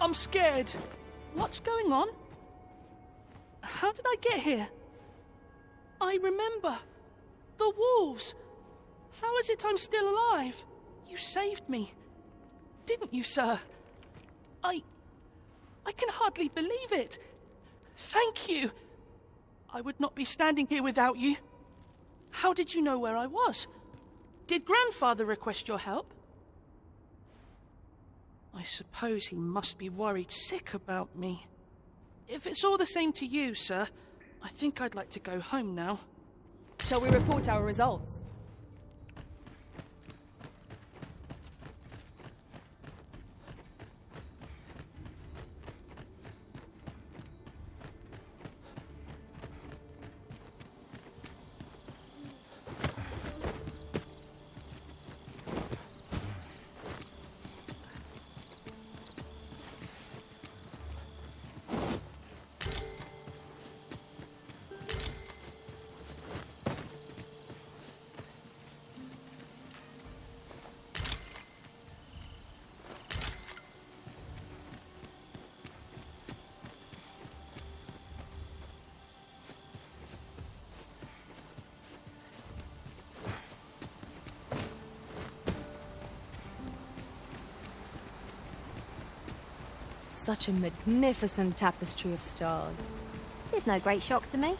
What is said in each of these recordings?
I'm scared. What's going on? How did I get here? I remember. The wolves. How is it I'm still alive? You saved me. Didn't you, sir? I can hardly believe it. Thank you. I would not be standing here without you. How did you know where I was? Did Grandfather request your help? I suppose he must be worried sick about me. If it's all the same to you, sir, I think I'd like to go home now. Shall we report our results? Such a magnificent tapestry of stars. It's no great shock to me.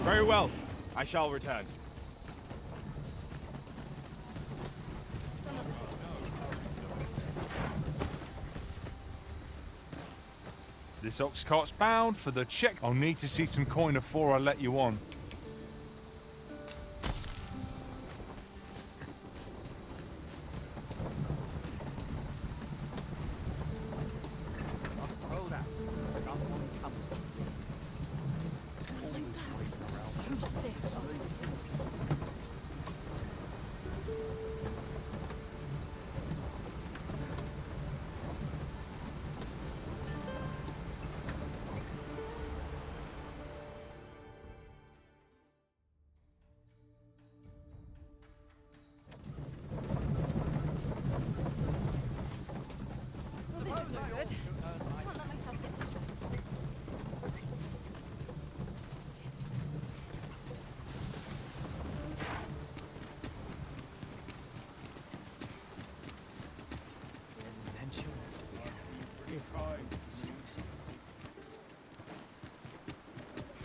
Very well. I shall return. This ox cart's bound for the check. I'll need to see some coin before I let you on.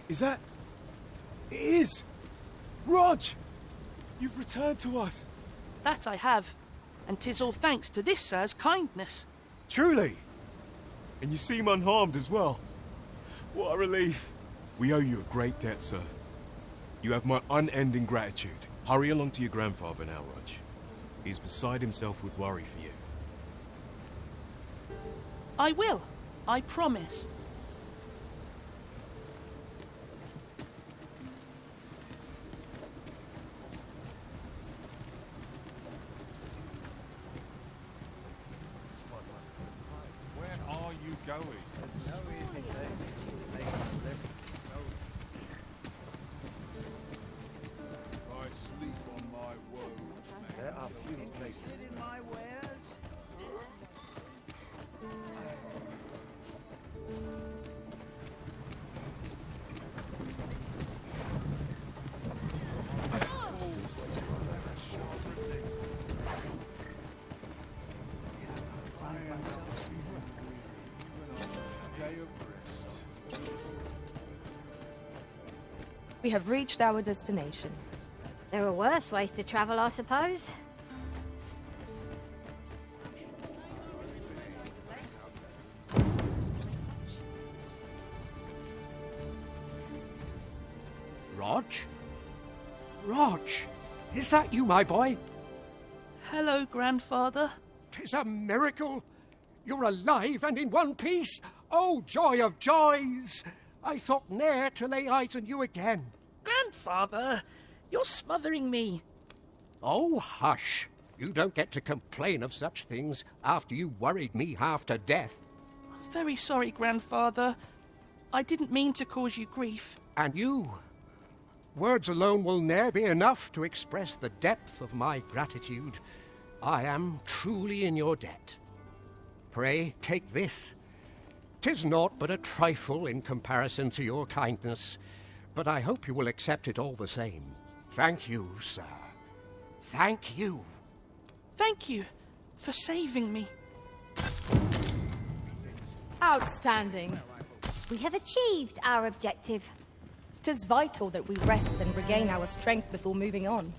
Is that... It is! Rog! You've returned to us. That I have, and 'tis all thanks to this sir's kindness. Truly! And you seem unharmed as well. What a relief. We owe you a great debt, sir. You have my unending gratitude. Hurry along to your grandfather now, Rog. He's beside himself with worry for you. I will. I promise. Where are you going? I sleep on my woes, mate. There are few places. We have reached our destination. There are worse ways to travel, I suppose. Rog? Rog! Is that you, my boy? Hello, grandfather. 'Tis a miracle! You're alive and in one piece! Oh, joy of joys! I thought ne'er to lay eyes on you again. Grandfather, you're smothering me. Oh, hush! You don't get to complain of such things after you worried me half to death. I'm very sorry, grandfather. I didn't mean to cause you grief. And you? Words alone will ne'er be enough to express the depth of my gratitude. I am truly in your debt. Pray, take this. 'Tis naught but a trifle in comparison to your kindness, but I hope you will accept it all the same. Thank you, sir. Thank you. Thank you for saving me. Outstanding. We have achieved our objective. 'Tis vital that we rest and regain our strength before moving on.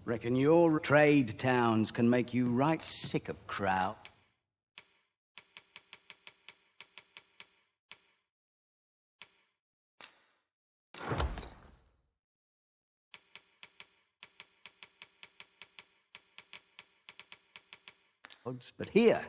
Reckon your trade towns can make you right sick of crowd. But here,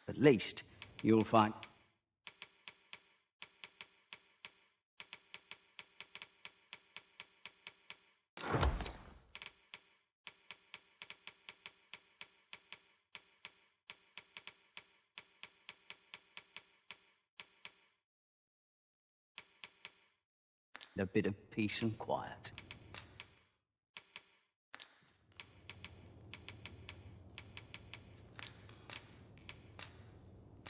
at least you'll find... a bit of peace and quiet.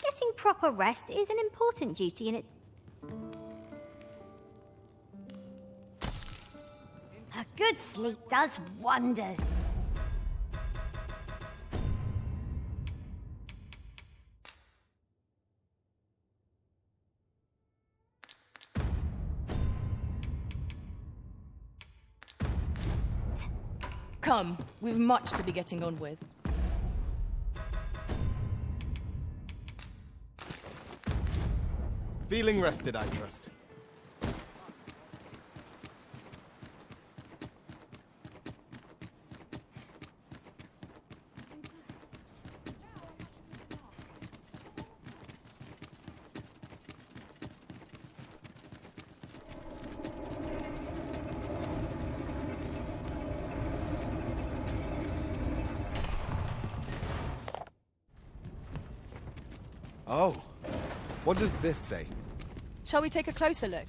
Getting proper rest is an important duty in it. A good sleep does wonders. Come, we've much to be getting on with. Feeling rested, I trust. Oh, what does this say? Shall we take a closer look?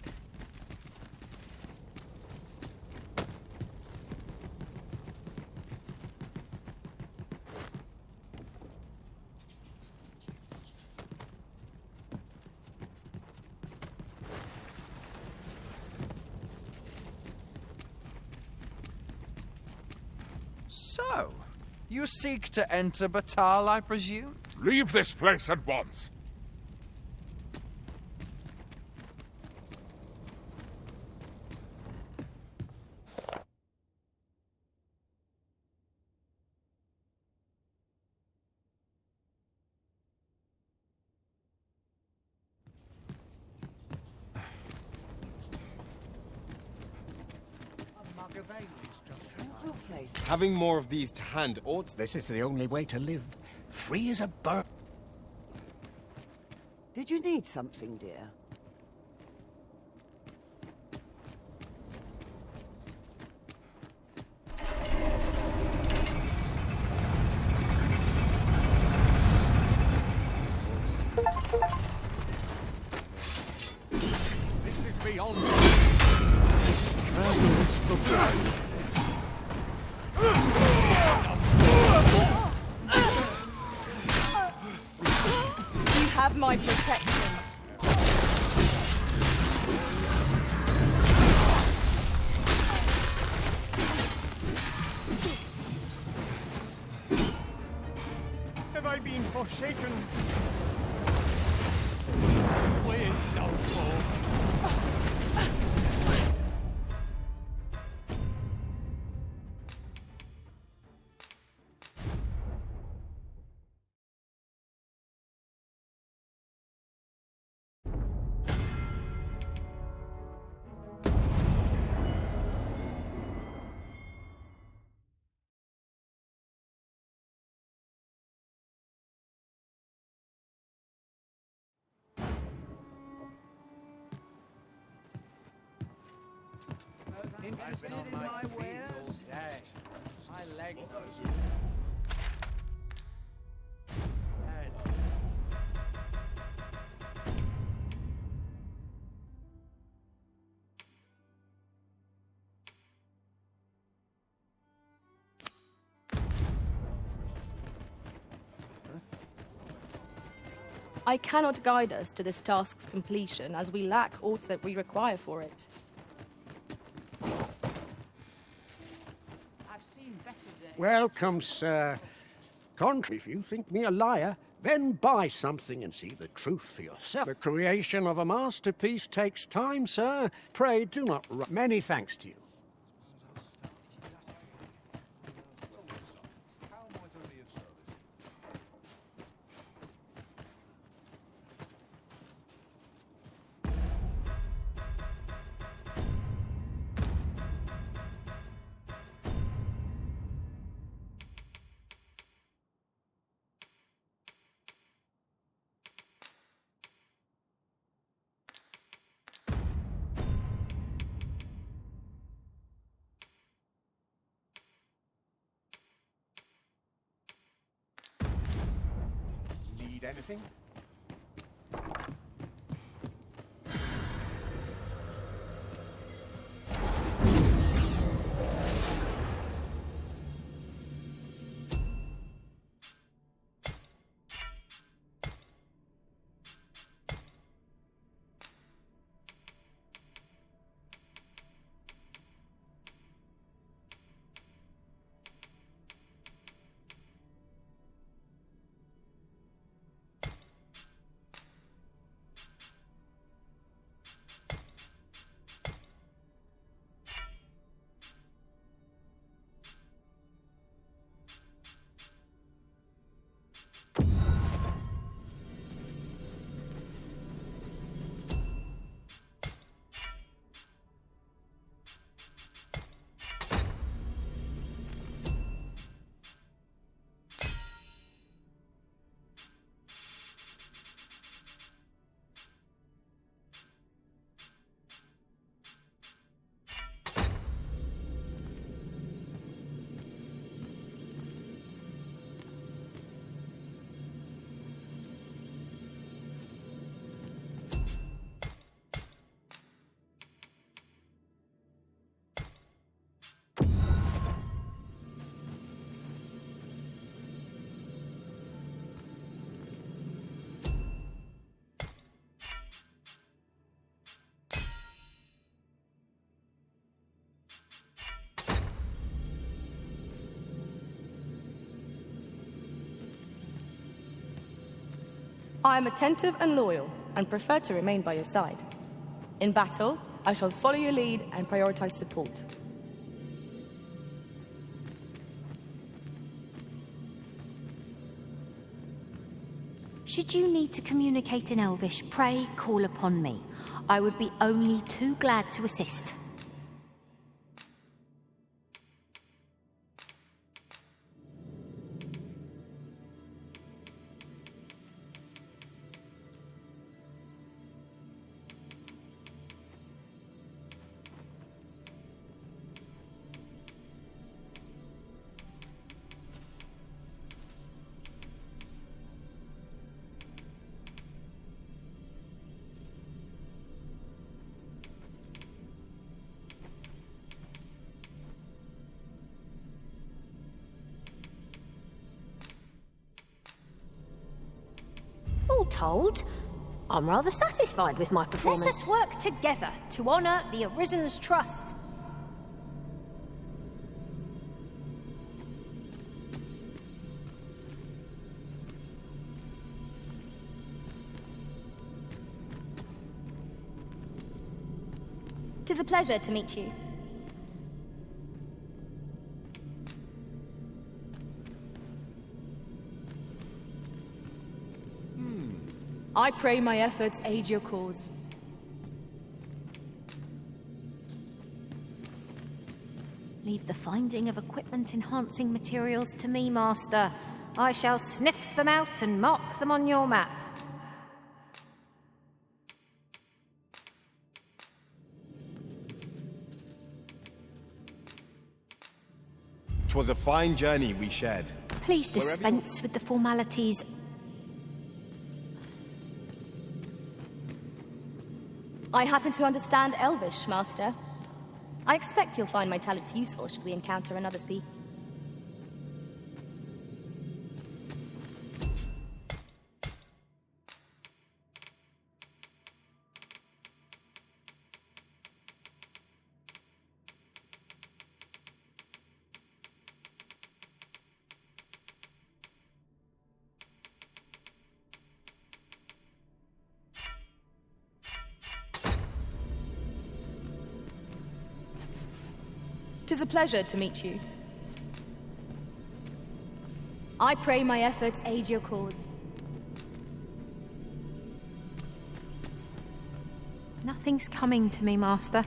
So, you seek to enter Batal, I presume? Leave this place at once. Having more of these to hand ought... This is the only way to live. Free as a bird. Did you need something, dear? This is beyond. You have my protection. Have I been forsaken? We're done for. Interested in my wares? All day. My legs are... I cannot guide us to this task's completion, as we lack aught that we require for it. Welcome, sir. If you think me a liar, then buy something and see the truth for yourself. The creation of a masterpiece takes time, sir. Pray do not... Many thanks to you. Need anything? I am attentive and loyal, and prefer to remain by your side. In battle, I shall follow your lead and prioritize support. Should you need to communicate in Elvish, pray call upon me. I would be only too glad to assist. All told, I'm rather satisfied with my performance. Let us work together to honor the Arisen's trust. Tis a pleasure to meet you. I pray my efforts aid your cause. Leave the finding of equipment-enhancing materials to me, Master. I shall sniff them out and mark them on your map. 'Twas a fine journey we shared. Please dispense with the formalities. I happen to understand Elvish, Master. I expect you'll find my talents useful should we encounter another speak. Tis a pleasure to meet you. I pray my efforts aid your cause. Nothing's coming to me, Master.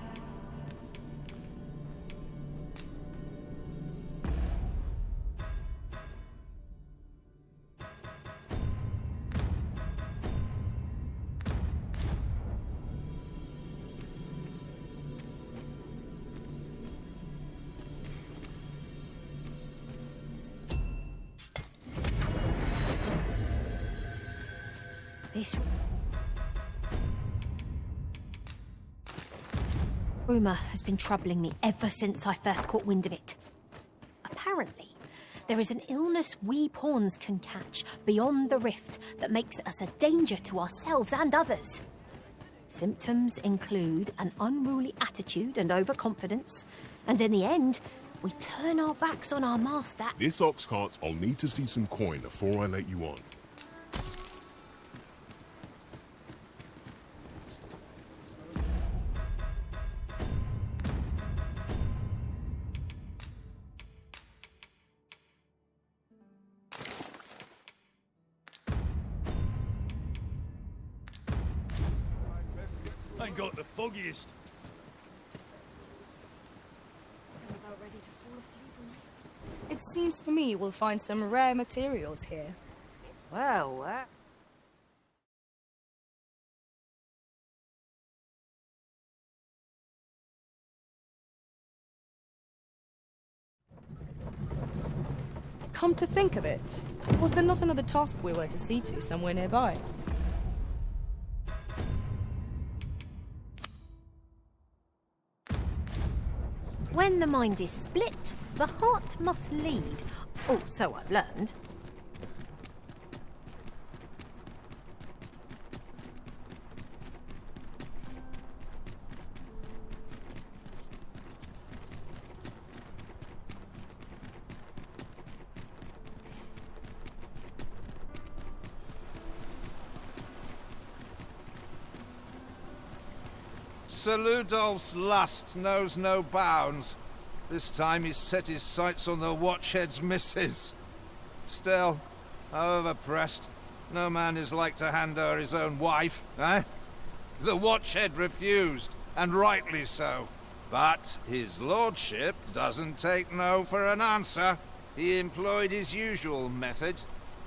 This rumour has been troubling me ever since I first caught wind of it. Apparently, there is an illness we pawns can catch beyond the rift that makes us a danger to ourselves and others. Symptoms include an unruly attitude and overconfidence, and in the end, we turn our backs on our master. This ox cart's... I'll need to see some coin before I let you on. I got the foggiest. It seems to me we'll find some rare materials here. Well, Come to think of it, was there not another task we were to see to somewhere nearby? When the mind is split, the heart must lead. Oh, so I've learned. Sir Ludolf's lust knows no bounds. This time he's set his sights on the Watchhead's missus. Still, however pressed, no man is like to hand her his own wife, eh? The Watchhead refused, and rightly so. But his lordship doesn't take no for an answer. He employed his usual method,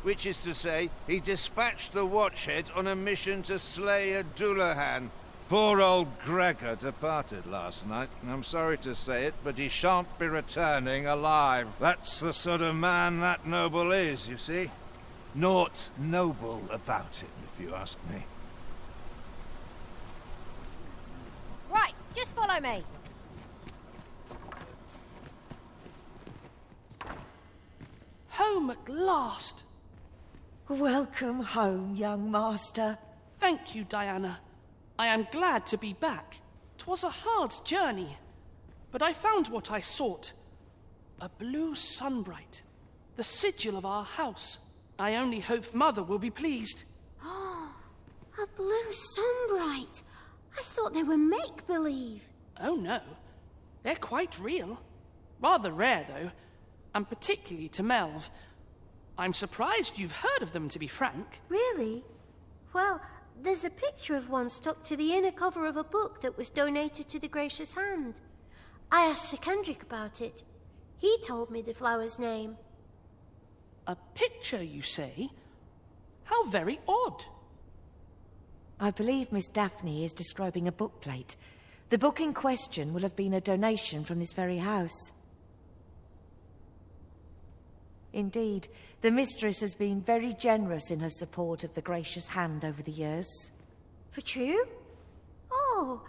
which is to say, he dispatched the Watchhead on a mission to slay a Dullahan. Poor old Gregor departed last night, and I'm sorry to say it, but he shan't be returning alive. That's the sort of man that noble is, you see. Naught noble about him, if you ask me. Right, just follow me. Home at last. Welcome home, young master. Thank you, Diana. I am glad to be back. 'Twas a hard journey, but I found what I sought. A blue sunbright, the sigil of our house. I only hope Mother will be pleased. Oh, a blue sunbright. I thought they were make-believe. Oh no, they're quite real. Rather rare, though, and particularly to Melv. I'm surprised you've heard of them, to be frank. Really? Well, there's a picture of one stuck to the inner cover of a book that was donated to the Gracious Hand. I asked Sir Kendrick about it. He told me the flower's name. A picture, you say? How very odd. I believe Miss Daphne is describing a bookplate. The book in question will have been a donation from this very house. Indeed, the mistress has been very generous in her support of the Gracious Hand over the years. For true? Oh,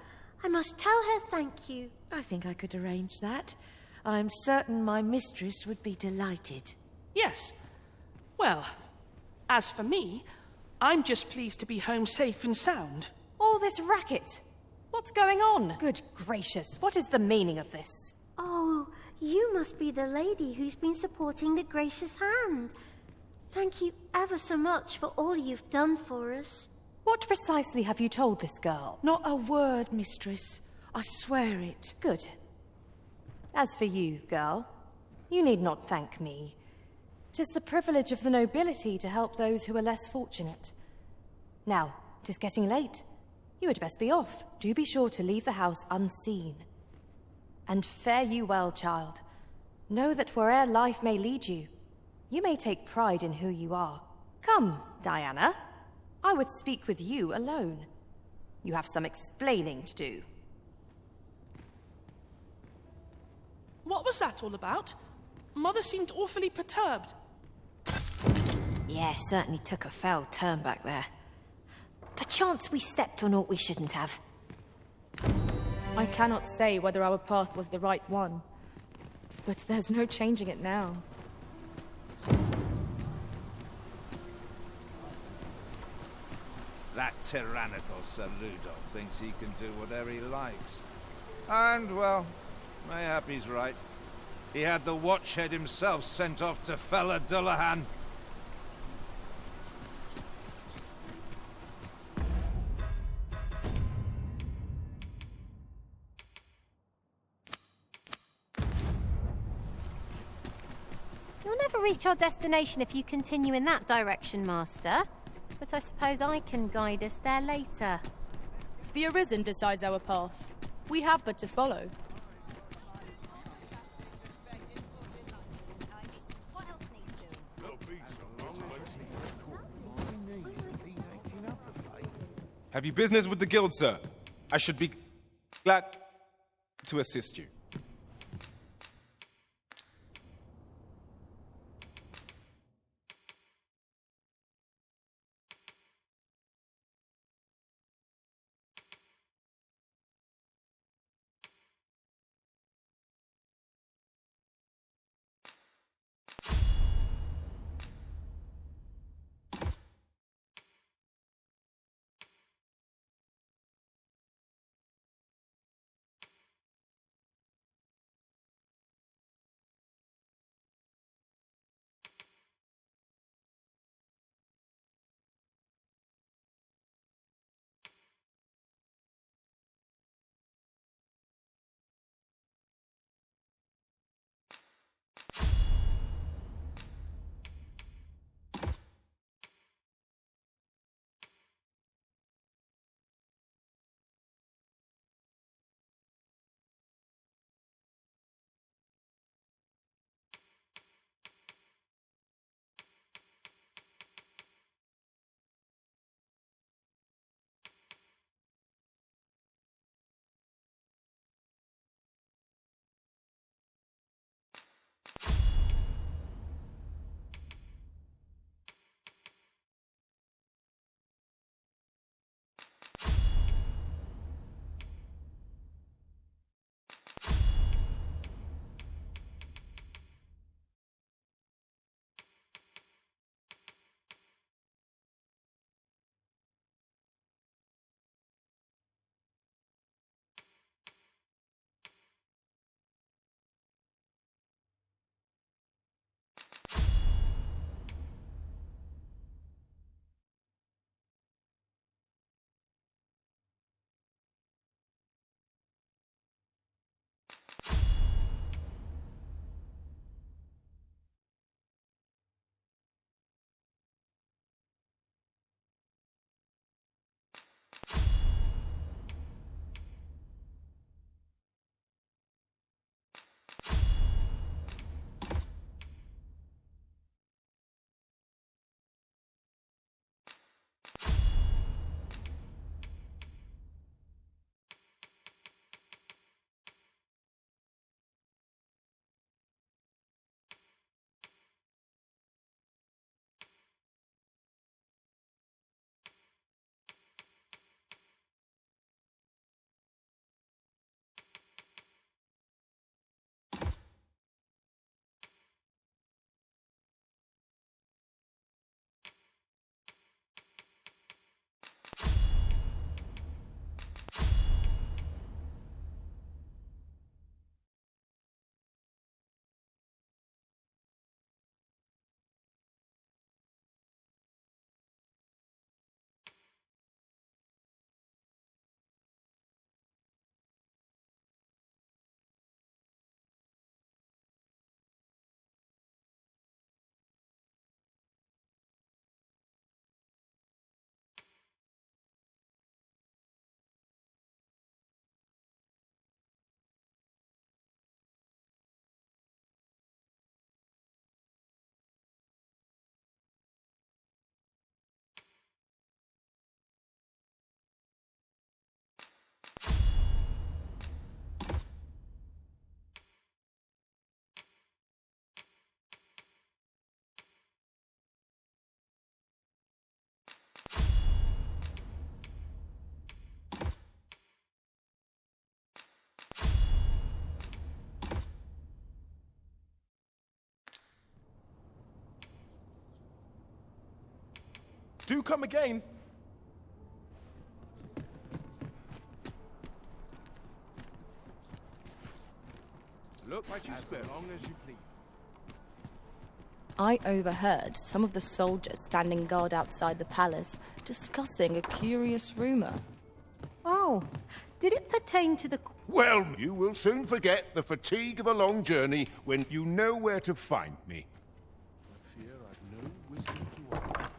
I must tell her thank you. I think I could arrange that. I'm certain my mistress would be delighted. Yes. Well, as for me, I'm just pleased to be home safe and sound. All this racket. What's going on? Good gracious, what is the meaning of this? Oh, you must be the lady who's been supporting the Gracious Hand. Thank you ever so much for all you've done for us. What precisely have you told this girl? Not a word, mistress. I swear it. Good. As for you, girl, you need not thank me. 'Tis the privilege of the nobility to help those who are less fortunate. Now, 'tis getting late. You had best be off. Do be sure to leave the house unseen. And fare you well, child. Know that where'er life may lead you, you may take pride in who you are. Come, Diana. I would speak with you alone. You have some explaining to do. What was that all about? Mother seemed awfully perturbed. Yeah, certainly took a foul turn back there. Perchance we stepped on aught we shouldn't have. I cannot say whether our path was the right one, but there's no changing it now. That tyrannical Sir Ludolf thinks he can do whatever he likes. And, well, mayhap he's right. He had the Watchhead himself sent off to fella Dullahan. You'll never reach our destination if you continue in that direction, Master. But I suppose I can guide us there later. The Arisen decides our path. We have but to follow. Have you business with the guild, sir? I should be glad to assist you. Do come again. Look what you spare. As long as you please. I overheard some of the soldiers standing guard outside the palace discussing a curious rumor. Oh, did it pertain to the... Well, you will soon forget the fatigue of a long journey when you know where to find me. I fear I've no wisdom to offer.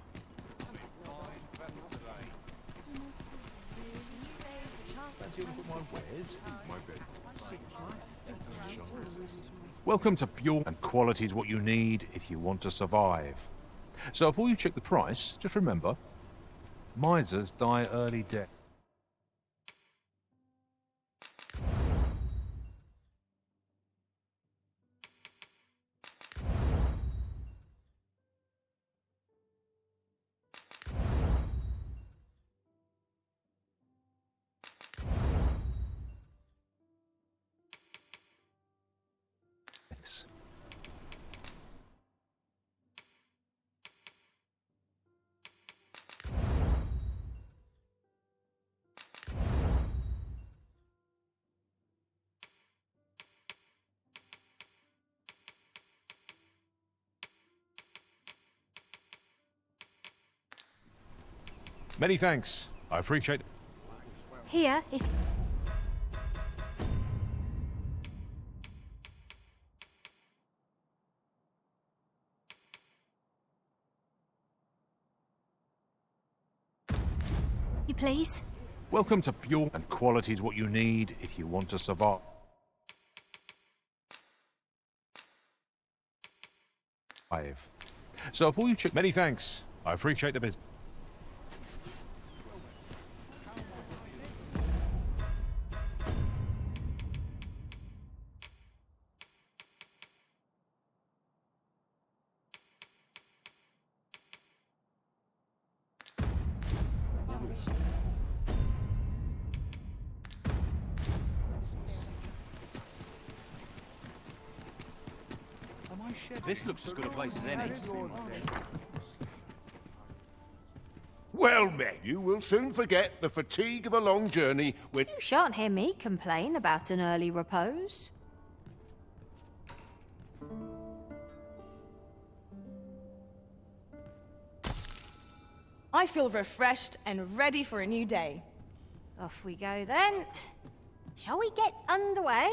Welcome to Pure, and quality is what you need if you want to survive. So before you check the price, just remember, misers die early death. Many thanks. I appreciate it. Here, if... You please? Welcome to Pure, and quality is what you need if you want to survive. So before you check, many thanks. I appreciate the business. This looks as good a place as any. Well met. You will soon forget the fatigue of a long journey when... You shan't hear me complain about an early repose. I feel refreshed and ready for a new day. Off we go then. Shall we get underway?